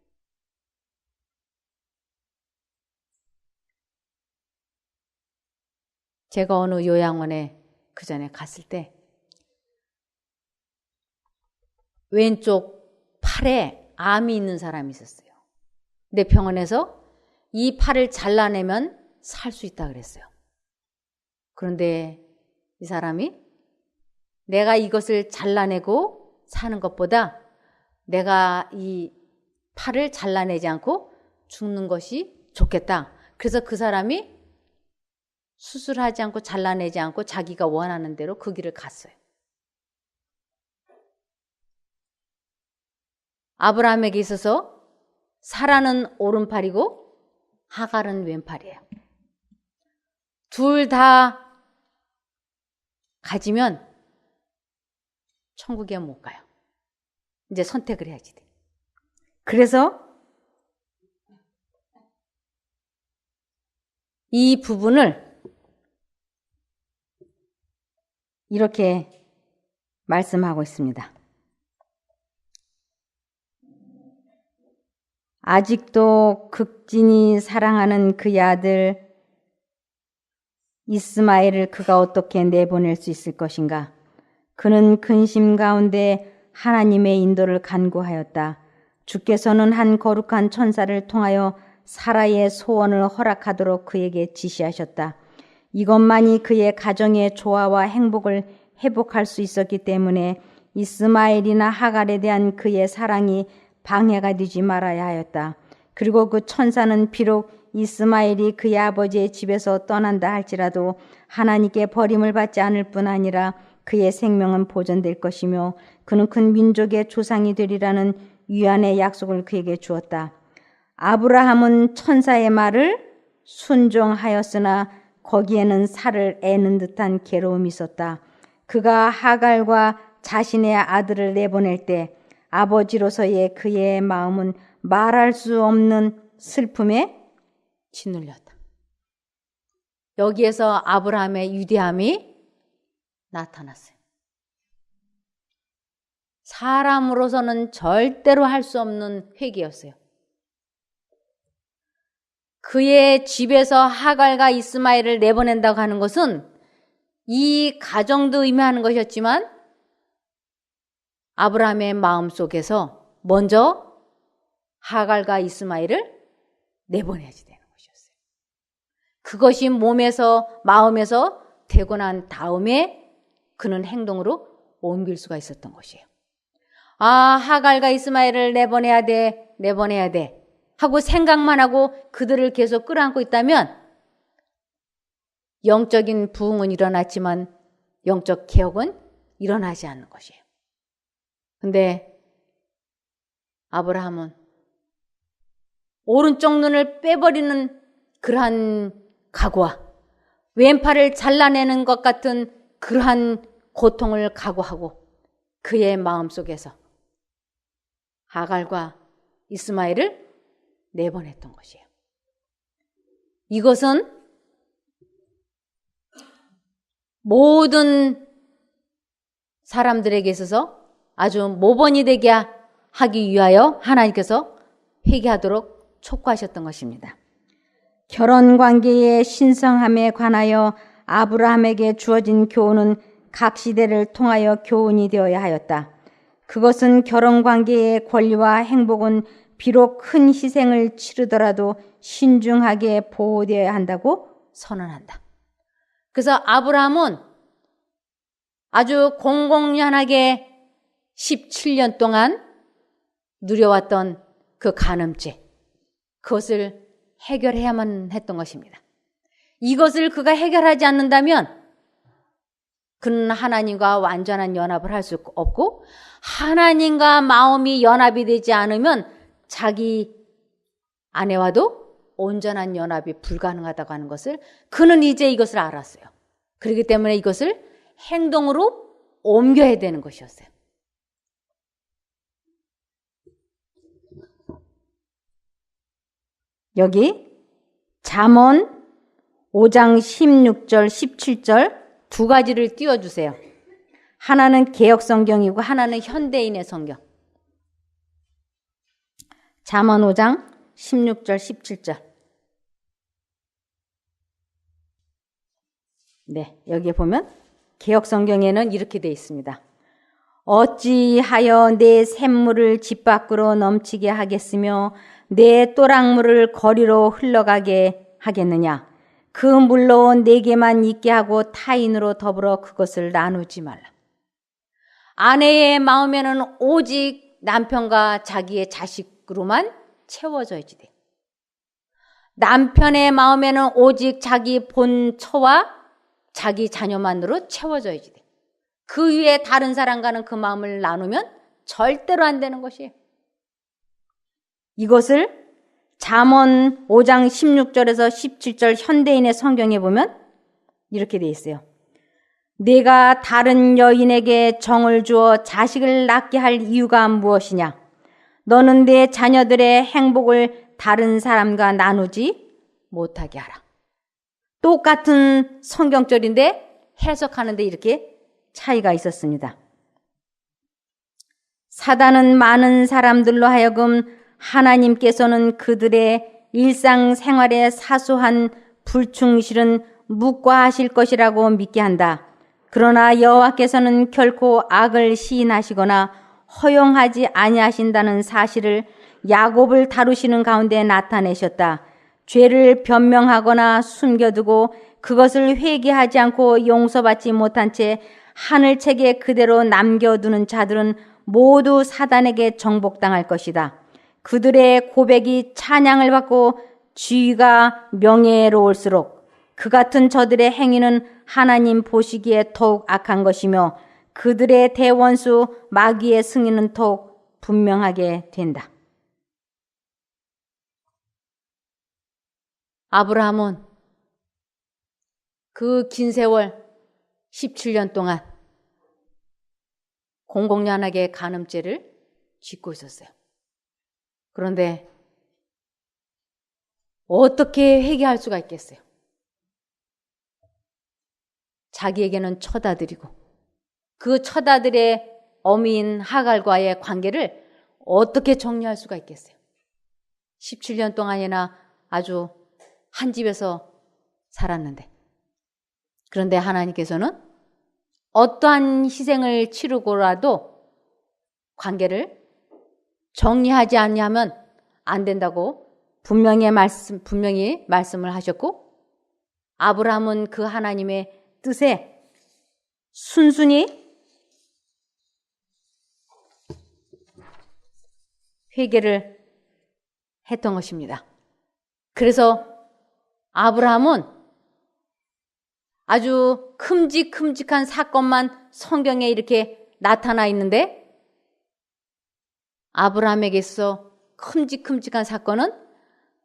제가 어느 요양원에 그 전에 갔을 때 왼쪽 팔에 암이 있는 사람이 있었어요. 근데 병원에서 이 팔을 잘라내면 살 수 있다 그랬어요. 그런데 이 사람이 내가 이것을 잘라내고 사는 것보다 내가 이 팔을 잘라내지 않고 죽는 것이 좋겠다. 그래서 그 사람이 수술하지 않고 잘라내지 않고 자기가 원하는 대로 그 길을 갔어요. 아브라함에게 있어서 사라는 오른팔이고 하갈은 왼팔이에요. 둘 다 가지면 천국에 못 가요. 이제 선택을 해야지 돼. 그래서 이 부분을 이렇게 말씀하고 있습니다. 아직도 극진히 사랑하는 그의 아들 이스마엘을 그가 어떻게 내보낼 수 있을 것인가? 그는 근심 가운데 하나님의 인도를 간구하였다. 주께서는 한 거룩한 천사를 통하여 사라의 소원을 허락하도록 그에게 지시하셨다. 이것만이 그의 가정의 조화와 행복을 회복할 수 있었기 때문에 이스마엘이나 하갈에 대한 그의 사랑이 방해가 되지 말아야 하였다. 그리고 그 천사는 비록 이스마엘이 그의 아버지의 집에서 떠난다 할지라도 하나님께 버림을 받지 않을 뿐 아니라 그의 생명은 보존될 것이며 그는 큰 민족의 조상이 되리라는 위안의 약속을 그에게 주었다. 아브라함은 천사의 말을 순종하였으나 거기에는 살을 애는 듯한 괴로움이 있었다. 그가 하갈과 자신의 아들을 내보낼 때 아버지로서의 그의 마음은 말할 수 없는 슬픔에 짓눌렸다. 여기에서 아브라함의 위대함이 나타났어요. 사람으로서는 절대로 할 수 없는 회개였어요. 그의 집에서 하갈과 이스마엘을 내보낸다고 하는 것은 이 가정도 의미하는 것이었지만 아브라함의 마음속에서 먼저 하갈과 이스마엘을 내보내야지 되는 것이었어요. 그것이 몸에서 마음에서 되고 난 다음에 그는 행동으로 옮길 수가 있었던 것이에요. 아, 하갈과 이스마엘을 내보내야 돼 하고 생각만 하고 그들을 계속 끌어안고 있다면 영적인 부흥은 일어났지만 영적 개혁은 일어나지 않는 것이에요. 근데 아브라함은 오른쪽 눈을 빼버리는 그러한 각오와 왼팔을 잘라내는 것 같은 그러한 고통을 각오하고 그의 마음속에서 하갈과 이스마엘을 내보냈던 것이에요. 이것은 모든 사람들에게 있어서 아주 모범이 되게 하기 위하여 하나님께서 회개하도록 촉구하셨던 것입니다. 결혼 관계의 신성함에 관하여 아브라함에게 주어진 교훈은 각 시대를 통하여 교훈이 되어야 하였다. 그것은 결혼 관계의 권리와 행복은 비록 큰 희생을 치르더라도 신중하게 보호되어야 한다고 선언한다. 그래서 아브라함은 아주 공공연하게 17년 동안 누려왔던 그 간음죄, 그것을 해결해야만 했던 것입니다. 이것을 그가 해결하지 않는다면 그는 하나님과 완전한 연합을 할 수 없고, 하나님과 마음이 연합이 되지 않으면 자기 아내와도 온전한 연합이 불가능하다고 하는 것을 그는 이제 이것을 알았어요. 그렇기 때문에 이것을 행동으로 옮겨야 되는 것이었어요. 여기 잠언 5장 16절 17절 두 가지를 띄워주세요. 하나는 개역성경이고 하나는 현대인의 성경. 잠언 5장 16절 17절. 네, 여기에 보면 개역성경에는 이렇게 되어 있습니다. 어찌하여 내 샘물을 집 밖으로 넘치게 하겠으며 내 또랑물을 거리로 흘러가게 하겠느냐. 그 물로 내게만 있게 하고 타인으로 더불어 그것을 나누지 말라. 아내의 마음에는 오직 남편과 자기의 자식으로만 채워져야지 돼. 남편의 마음에는 오직 자기 본처와 자기 자녀만으로 채워져야지 돼. 그 위에 다른 사람과는 그 마음을 나누면 절대로 안 되는 것이에요. 이것을 잠언 5장 16절에서 17절 현대인의 성경에 보면 이렇게 돼 있어요. 내가 다른 여인에게 정을 주어 자식을 낳게 할 이유가 무엇이냐? 너는 내 자녀들의 행복을 다른 사람과 나누지 못하게 하라. 똑같은 성경절인데 해석하는데 이렇게 차이가 있었습니다. 사단은 많은 사람들로 하여금 하나님께서는 그들의 일상생활의 사소한 불충실은 묵과하실 것이라고 믿게 한다. 그러나 여호와께서는 결코 악을 시인하시거나 허용하지 아니하신다는 사실을 야곱을 다루시는 가운데 나타내셨다. 죄를 변명하거나 숨겨두고 그것을 회개하지 않고 용서받지 못한 채 하늘책에 그대로 남겨두는 자들은 모두 사단에게 정복당할 것이다. 그들의 고백이 찬양을 받고 지위가 명예로울수록 그 같은 저들의 행위는 하나님 보시기에 더욱 악한 것이며 그들의 대원수 마귀의 승리는 더욱 분명하게 된다. 아브라함은 그 긴 세월 17년 동안 공공연하게 간음죄를 짓고 있었어요. 그런데 어떻게 회개할 수가 있겠어요? 자기에게는 처다들이고 그 처다들의 어미인 하갈과의 관계를 어떻게 정리할 수가 있겠어요? 17년 동안이나 아주 한 집에서 살았는데, 그런데 하나님께서는 어떠한 희생을 치르고라도 관계를 정리하지 않냐면 안 된다고 분명히 말씀을 하셨고, 아브라함은 그 하나님의 뜻에 순순히 회개를 했던 것입니다. 그래서 아브라함은 아주 큼직큼직한 사건만 성경에 이렇게 나타나 있는데, 아브라함에게 있어 큼직큼직한 사건은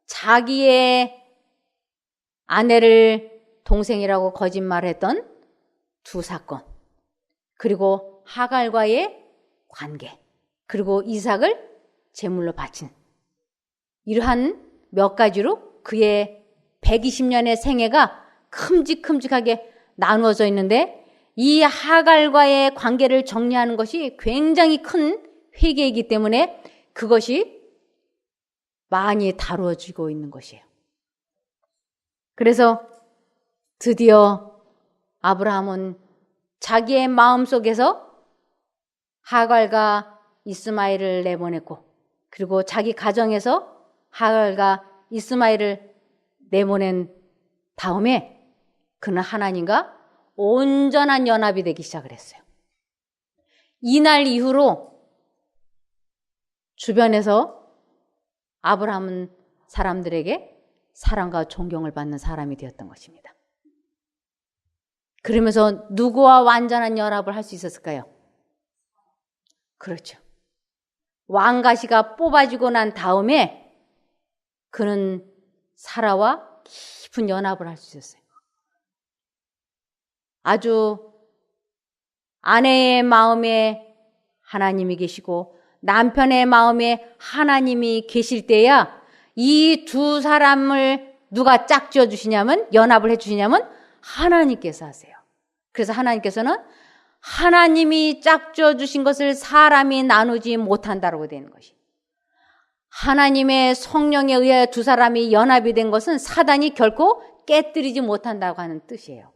자기의 아내를 동생이라고 거짓말했던 두 사건, 그리고 하갈과의 관계, 그리고 이삭을 제물로 바친 이러한 몇 가지로 그의 120년의 생애가 큼직큼직하게 나누어져 있는데, 이 하갈과의 관계를 정리하는 것이 굉장히 큰 회개이기 때문에 그것이 많이 다루어지고 있는 것이에요. 그래서 드디어 아브라함은 자기의 마음속에서 하갈과 이스마엘을 내보냈고, 그리고 자기 가정에서 하갈과 이스마엘을 내보낸 다음에 그는 하나님과 온전한 연합이 되기 시작을 했어요. 이날 이후로 주변에서 아브라함은 사람들에게 사랑과 존경을 받는 사람이 되었던 것입니다. 그러면서 누구와 완전한 연합을 할 수 있었을까요? 그렇죠. 왕가시가 뽑아지고 난 다음에 그는 사라와 깊은 연합을 할 수 있었어요. 아주 아내의 마음에 하나님이 계시고 남편의 마음에 하나님이 계실 때야 이 두 사람을 누가 짝지어 주시냐면, 연합을 해 주시냐면 하나님께서 하세요. 그래서 하나님께서는 하나님이 짝지어 주신 것을 사람이 나누지 못한다라고 되는 것이, 하나님의 성령에 의하여 두 사람이 연합이 된 것은 사단이 결코 깨뜨리지 못한다고 하는 뜻이에요.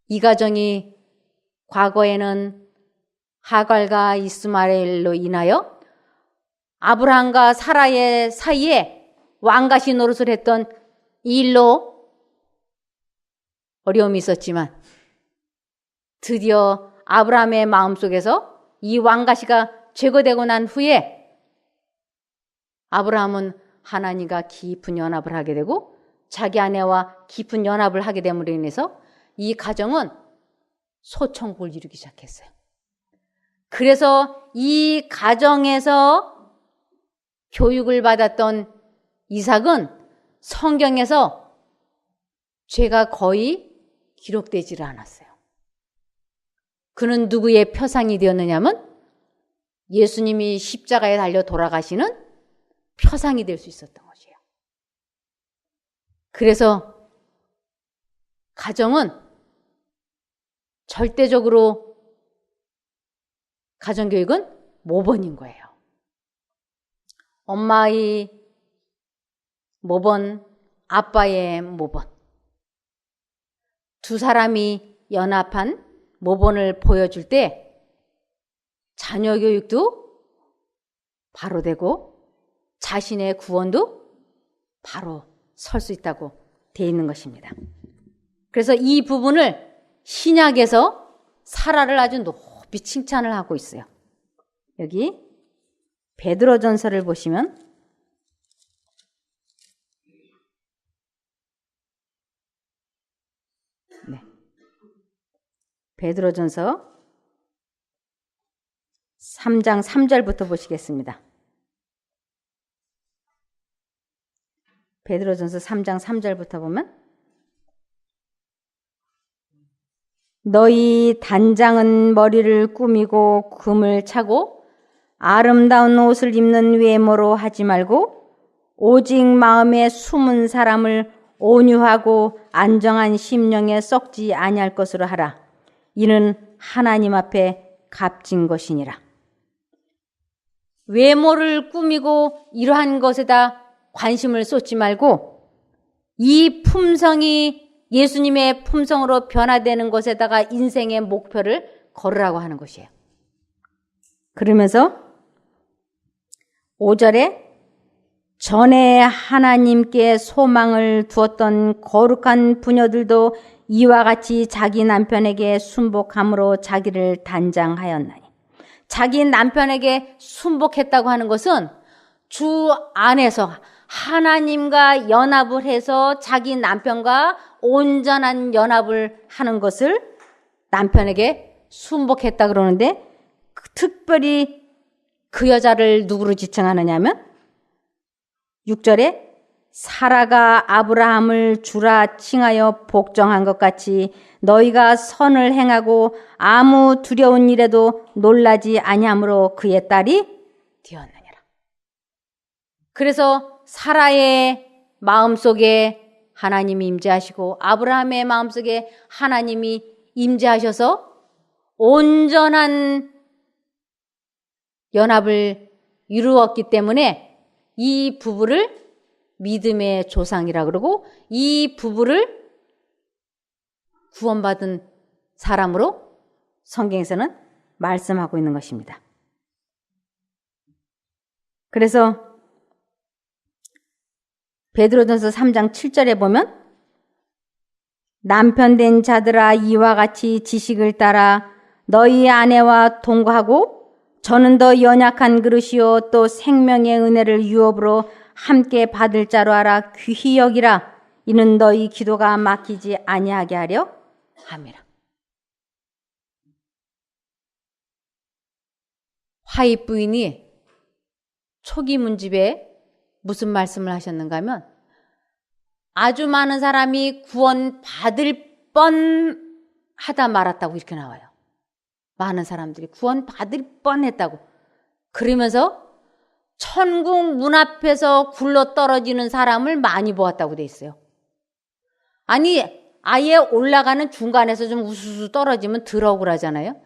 이 가정이 과거에는 하갈과 이스마엘로 인하여 아브라함과 사라의 사이에 왕가시 노릇을 했던 이 일로 어려움이 있었지만, 드디어 아브라함의 마음속에서 이 왕가시가 제거되고 난 후에 아브라함은 하나님과 깊은 연합을 하게 되고 자기 아내와 깊은 연합을 하게 됨으로 인해서 이 가정은 소천국을 이루기 시작했어요. 그래서 이 가정에서 교육을 받았던 이삭은 성경에서 죄가 거의 기록되지를 않았어요. 그는 누구의 표상이 되었느냐면 예수님이 십자가에 달려 돌아가시는 표상이 될 수 있었던 것이에요. 그래서 가정은 절대적으로 가정교육은 모본인 거예요. 엄마의 모본, 아빠의 모본. 두 사람이 연합한 모본을 보여줄 때 자녀 교육도 바로 되고 자신의 구원도 바로 설 수 있다고 되어 있는 것입니다. 그래서 이 부분을 신약에서 사라를 아주 높이 칭찬을 하고 있어요. 여기 베드로전서를 보시면 베드로전서 3장 3절부터 보시겠습니다. 베드로전서 3장 3절부터 보면, 너희 단장은 머리를 꾸미고 금을 차고 아름다운 옷을 입는 외모로 하지 말고 오직 마음에 숨은 사람을 온유하고 안정한 심령에 썩지 아니할 것으로 하라. 이는 하나님 앞에 값진 것이니라. 외모를 꾸미고 이러한 것에다 관심을 쏟지 말고 이 품성이 예수님의 품성으로 변화되는 것에다가 인생의 목표를 걸으라고 하는 것이에요. 그러면서 5절에 전에 하나님께 소망을 두었던 거룩한 부녀들도 이와 같이 자기 남편에게 순복함으로 자기를 단장하였나니. 자기 남편에게 순복했다고 하는 것은 주 안에서 하나님과 연합을 해서 자기 남편과 온전한 연합을 하는 것을 남편에게 순복했다 그러는데, 특별히 그 여자를 누구로 지칭하느냐면 6절에 사라가 아브라함을 주라 칭하여 복종한 것 같이 너희가 선을 행하고 아무 두려운 일에도 놀라지 아니함으로 그의 딸이 되었느니라. 그래서 사라의 마음속에 하나님이 임재하시고 아브라함의 마음속에 하나님이 임재하셔서 온전한 연합을 이루었기 때문에 이 부부를 믿음의 조상이라 그러고 이 부부를 구원받은 사람으로 성경에서는 말씀하고 있는 것입니다. 그래서 베드로전서 3장 7절에 보면 남편 된 자들아 이와 같이 지식을 따라 너희 아내와 동거하고 저는 더 연약한 그릇이요 또 생명의 은혜를 유업으로 함께 받을 자로 알아 귀히 여기라. 이는 너희 기도가 막히지 아니하게 하려 함이라. 화입 부인이 초기 문집에 무슨 말씀을 하셨는가 하면 아주 많은 사람이 구원받을 뻔하다 말았다고 이렇게 나와요. 많은 사람들이 구원받을 뻔했다고. 그러면서 천국 문 앞에서 굴러 떨어지는 사람을 많이 보았다고 돼 있어요. 아니 아예 올라가는 중간에서 좀 우수수 떨어지면 들어오라잖아요.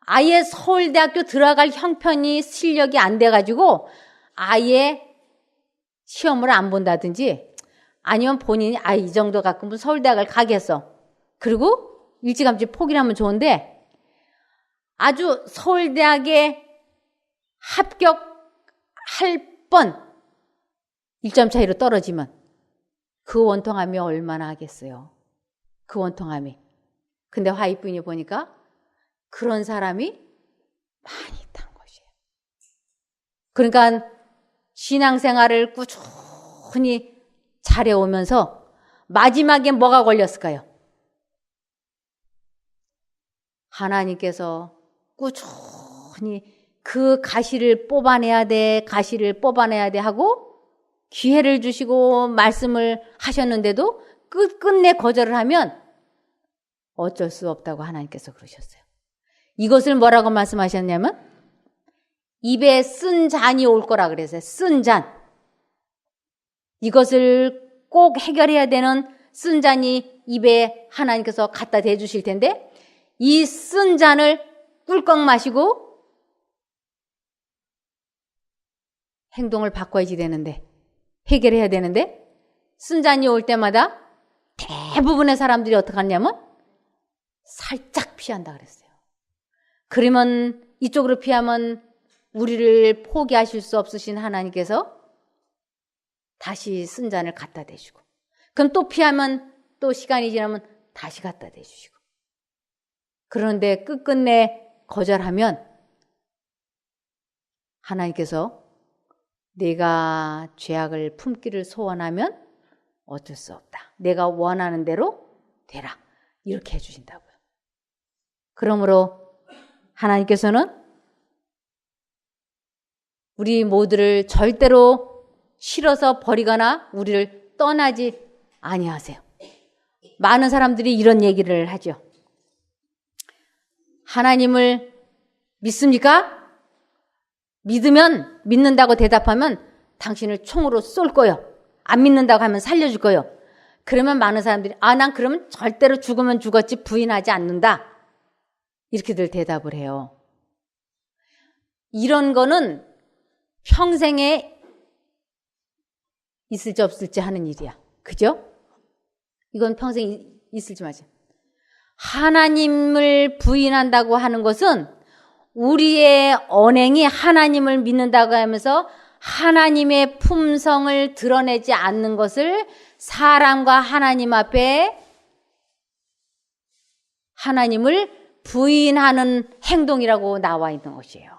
아예 서울대학교 들어갈 형편이 실력이 안 돼가지고 아예 시험을 안 본다든지 아니면 본인이 이 정도 갖고는 서울대학을 가겠어. 그리고 일찌감치 포기를 하면 좋은데 아주 서울대학에 합격할 뻔 1점 차이로 떨어지면 그 원통함이 얼마나 하겠어요. 그 원통함이. 근데 화이부인이 보니까 그런 사람이 많이 있다는 것이에요. 그러니까 신앙생활을 꾸준히 잘해오면서 마지막에 뭐가 걸렸을까요? 하나님께서 꾸준히 그 가시를 뽑아내야 돼 하고 기회를 주시고 말씀을 하셨는데도 끝끝내 거절을 하면 어쩔 수 없다고 하나님께서 그러셨어요. 이것을 뭐라고 말씀하셨냐면 입에 쓴 잔이 올 거라 그랬어요. 쓴 잔. 이것을 꼭 해결해야 되는 쓴 잔이 입에 하나님께서 갖다 대주실 텐데 이 쓴 잔을 꿀꺽 마시고 행동을 바꿔야지 되는데 해결해야 되는데 쓴 잔이 올 때마다 대부분의 사람들이 어떻게 하냐면 살짝 피한다 그랬어요. 그러면 이쪽으로 피하면 우리를 포기하실 수 없으신 하나님께서 다시 쓴 잔을 갖다 대주고 그럼 또 피하면 또 시간이 지나면 다시 갖다 대주시고 그런데 끝끝내 거절하면 하나님께서 내가 죄악을 품기를 소원하면 어쩔 수 없다. 내가 원하는 대로 되라. 이렇게 해주신다고요. 그러므로 하나님께서는 우리 모두를 절대로 싫어서 버리거나 우리를 떠나지 아니하세요. 많은 사람들이 이런 얘기를 하죠. 하나님을 믿습니까? 믿으면 믿는다고 대답하면 당신을 총으로 쏠 거예요. 안 믿는다고 하면 살려줄 거예요. 그러면 많은 사람들이 난 그러면 절대로 죽으면 죽었지 부인하지 않는다. 이렇게들 대답을 해요. 이런 거는 평생에 있을지 없을지 하는 일이야. 그죠? 이건 평생 있을지 말지. 하나님을 부인한다고 하는 것은 우리의 언행이 하나님을 믿는다고 하면서 하나님의 품성을 드러내지 않는 것을 사람과 하나님 앞에 하나님을 부인하는 행동이라고 나와 있는 것이에요.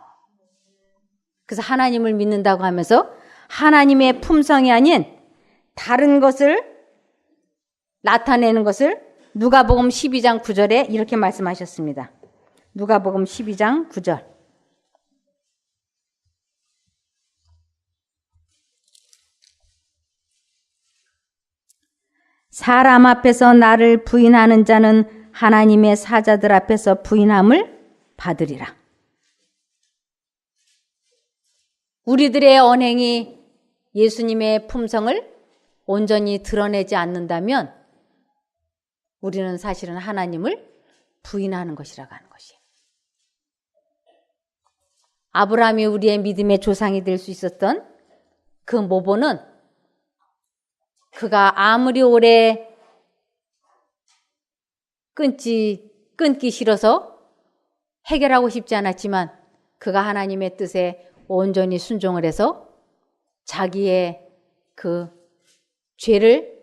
그래서 하나님을 믿는다고 하면서 하나님의 품성이 아닌 다른 것을 나타내는 것을 누가복음 12장 9절에 이렇게 말씀하셨습니다. 누가복음 12장 9절. 사람 앞에서 나를 부인하는 자는 하나님의 사자들 앞에서 부인함을 받으리라. 우리들의 언행이 예수님의 품성을 온전히 드러내지 않는다면 우리는 사실은 하나님을 부인하는 것이라고 하는 것이에요. 아브라함이 우리의 믿음의 조상이 될 수 있었던 그 모본은 그가 아무리 오래 끊기 싫어서 해결하고 싶지 않았지만 그가 하나님의 뜻에 온전히 순종을 해서 자기의 그 죄를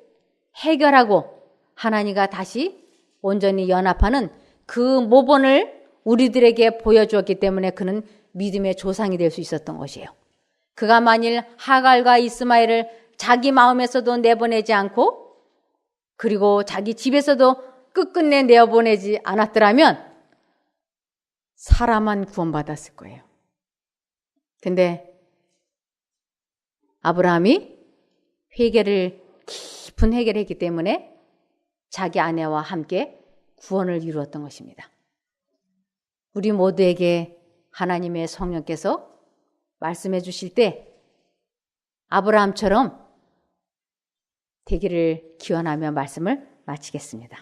해결하고 하나님과 다시 온전히 연합하는 그 모본을 우리들에게 보여주었기 때문에 그는 믿음의 조상이 될 수 있었던 것이에요. 그가 만일 하갈과 이스마엘을 자기 마음에서도 내보내지 않고 그리고 자기 집에서도 끝끝내 내어보내지 않았더라면 사람만 구원받았을 거예요. 근데 아브라함이 깊은 회개를 했기 때문에 자기 아내와 함께 구원을 이루었던 것입니다. 우리 모두에게 하나님의 성령께서 말씀해 주실 때 아브라함처럼 되기를 기원하며 말씀을 마치겠습니다.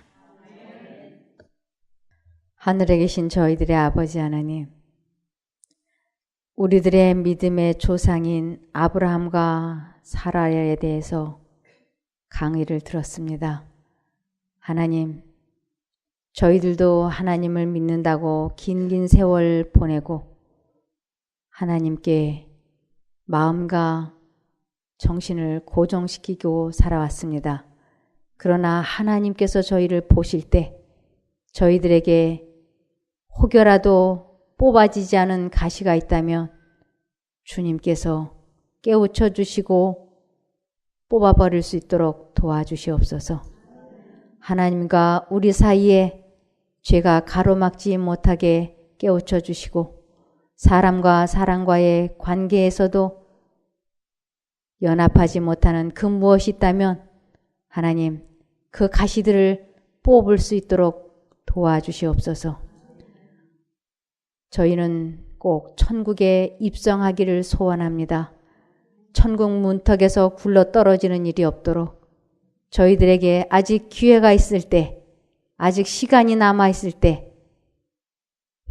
하늘에 계신 저희들의 아버지 하나님, 우리들의 믿음의 조상인 아브라함과 사라에 대해서 강의를 들었습니다. 하나님, 저희들도 하나님을 믿는다고 긴 세월 보내고 하나님께 마음과 정신을 고정시키고 살아왔습니다. 그러나 하나님께서 저희를 보실 때 저희들에게 혹여라도 뽑아지지 않은 가시가 있다면 주님께서 깨우쳐 주시고 뽑아버릴 수 있도록 도와주시옵소서. 하나님과 우리 사이에 죄가 가로막지 못하게 깨우쳐 주시고 사람과 사람과의 관계에서도 연합하지 못하는 그 무엇이 있다면 하나님 그 가시들을 뽑을 수 있도록 도와주시옵소서. 저희는 꼭 천국에 입성하기를 소원합니다. 천국 문턱에서 굴러 떨어지는 일이 없도록 저희들에게 아직 기회가 있을 때, 아직 시간이 남아 있을 때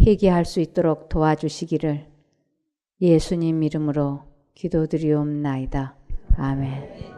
회개할 수 있도록 도와주시기를 예수님 이름으로 기도드리옵나이다. 아멘.